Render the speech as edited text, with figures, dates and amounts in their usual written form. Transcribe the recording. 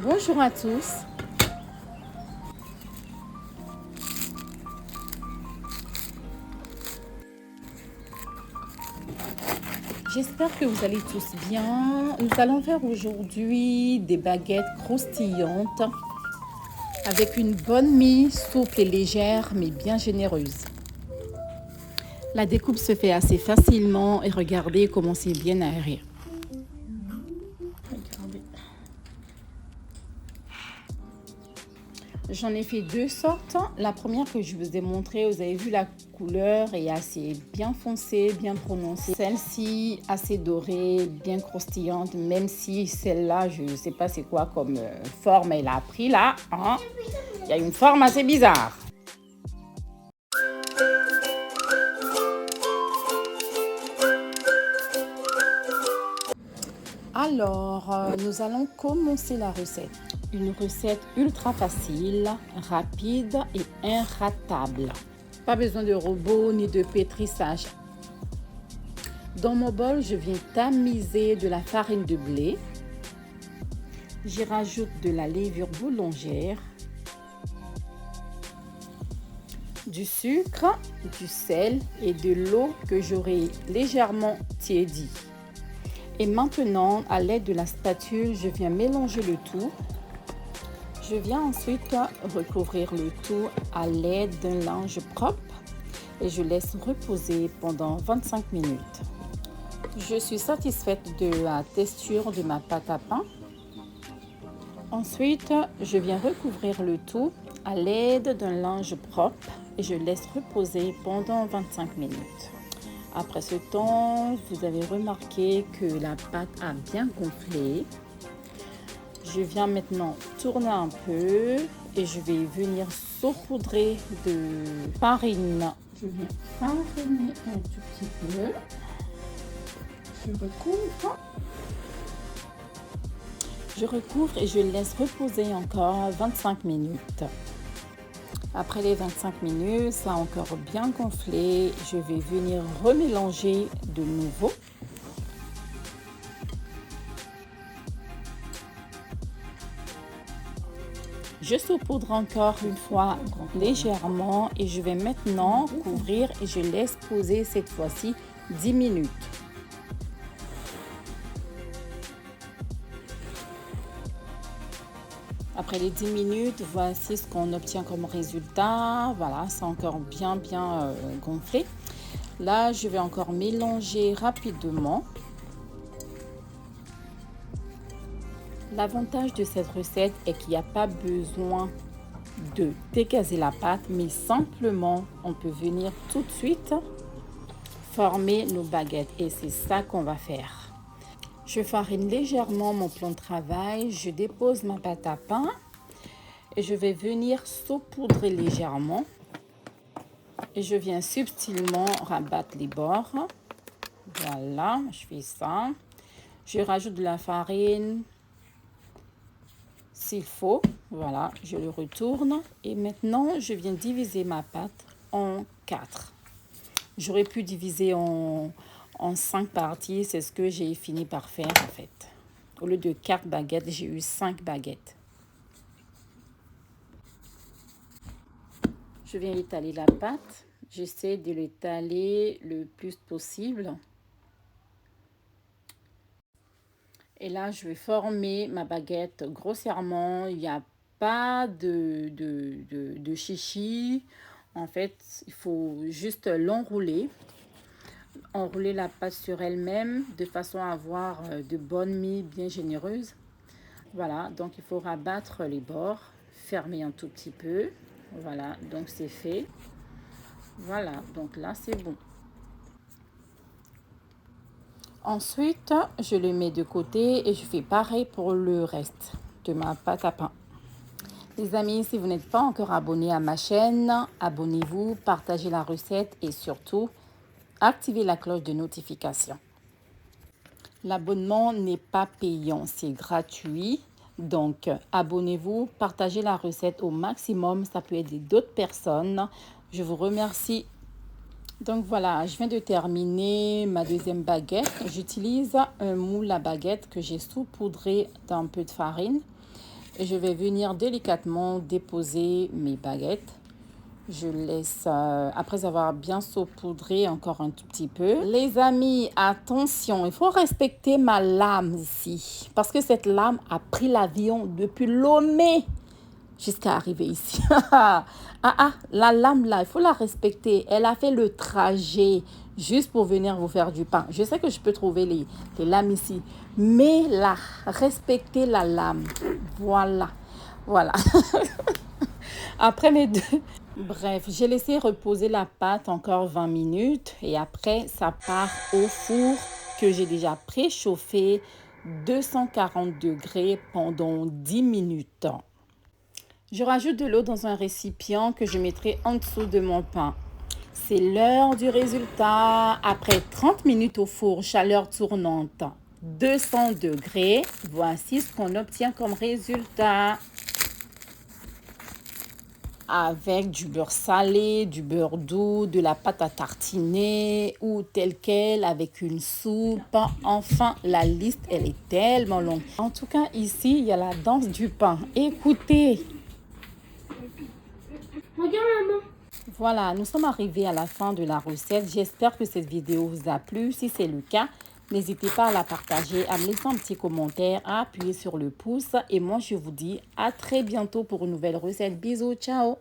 Bonjour à tous. J'espère que vous allez tous bien. Nous allons faire aujourd'hui des baguettes croustillantes avec une bonne mie souple et légère mais bien généreuse. La découpe se fait assez facilement et regardez comment c'est bien aéré. Regardez. J'en ai fait deux sortes. La première que je vous ai montrée, vous avez vu la couleur est assez bien foncée, bien prononcée. Celle-ci assez dorée, bien croustillante, même si celle-là, je ne sais pas c'est quoi comme forme elle a pris là. Hein. Il y a une forme assez bizarre. Alors, nous allons commencer la recette. Une recette ultra facile, rapide et inratable. Pas besoin de robot ni de pétrissage. Dans mon bol, je viens tamiser de la farine de blé. J'y rajoute de la levure boulangère, du sucre, du sel et de l'eau que j'aurai légèrement tiédie. Et maintenant, à l'aide de la spatule, je viens mélanger le tout. Je viens ensuite recouvrir le tout à l'aide d'un linge propre et je laisse reposer pendant 25 minutes. Je suis satisfaite de la texture de ma pâte à pain. Ensuite, je viens recouvrir le tout à l'aide d'un linge propre et je laisse reposer pendant 25 minutes. Après ce temps, vous avez remarqué que la pâte a bien gonflé. Je viens maintenant tourner un peu et je vais venir saupoudrer de farine. Je viens fariner un tout petit peu. Je recouvre. Je recouvre et je laisse reposer encore 25 minutes. Après les 25 minutes, ça a encore bien gonflé. Je vais venir remélanger de nouveau. Je saupoudre encore une fois légèrement et je vais maintenant couvrir et je laisse poser cette fois-ci 10 minutes. Après les 10 minutes, voici ce qu'on obtient comme résultat. Voilà, c'est encore bien gonflé. Là, je vais encore mélanger rapidement. L'avantage de cette recette est qu'il n'y a pas besoin de dégazer la pâte, mais simplement, on peut venir tout de suite former nos baguettes. Et c'est ça qu'on va faire. Je farine légèrement mon plan de travail, je dépose ma pâte à pain et je vais venir saupoudrer légèrement. Et je viens subtilement rabattre les bords. Voilà, je fais ça. Je rajoute de la farine s'il faut. Voilà, je le retourne. Et maintenant, je viens diviser ma pâte en 4. J'aurais pu diviser en 5 parties, c'est ce que j'ai fini par faire en fait. Au lieu de 4 baguettes, j'ai eu 5 baguettes. Je viens étaler la pâte. J'essaie de l'étaler le plus possible. Et là, je vais former ma baguette grossièrement. Il n'y a pas de chichi. En fait, il faut juste l'enrouler. Enrouler la pâte sur elle-même de façon à avoir de bonnes mie bien généreuses. Voilà, donc il faut rabattre les bords, fermer un tout petit peu. Voilà, donc c'est fait. Voilà, donc là c'est bon. Ensuite, je le mets de côté et je fais pareil pour le reste de ma pâte à pain. Les amis, si vous n'êtes pas encore abonné à ma chaîne, abonnez-vous, partagez la recette et surtout, activez la cloche de notification. L'abonnement n'est pas payant, c'est gratuit. Donc, abonnez-vous, partagez la recette au maximum. Ça peut aider d'autres personnes. Je vous remercie. Donc voilà, je viens de terminer ma deuxième baguette. J'utilise un moule à baguette que j'ai saupoudré d'un peu de farine. je vais venir délicatement déposer mes baguettes. Je laisse, après avoir bien saupoudré encore un tout petit peu. Les amis, attention, il faut respecter ma lame ici. Parce que cette lame a pris l'avion depuis Lomé jusqu'à arriver ici. La lame là, il faut la respecter. Elle a fait le trajet juste pour venir vous faire du pain. Je sais que je peux trouver les lames ici. Mais respectez la lame. Voilà. Voilà. Après mes deux... Bref, j'ai laissé reposer la pâte encore 20 minutes et après, ça part au four que j'ai déjà préchauffé 240 degrés pendant 10 minutes. Je rajoute de l'eau dans un récipient que je mettrai en dessous de mon pain. C'est l'heure du résultat. Après 30 minutes au four, chaleur tournante, 200 degrés, voici ce qu'on obtient comme résultat. Avec du beurre salé, du beurre doux, de la pâte à tartiner ou telle quelle avec une soupe. Enfin, la liste, elle est tellement longue. En tout cas, ici, il y a la danse du pain. Écoutez. Regarde, maman. Voilà, nous sommes arrivés à la fin de la recette. J'espère que cette vidéo vous a plu. Si c'est le cas, n'hésitez pas à la partager, à me laisser un petit commentaire, à appuyer sur le pouce. Et moi, je vous dis à très bientôt pour une nouvelle recette. Bisous, ciao!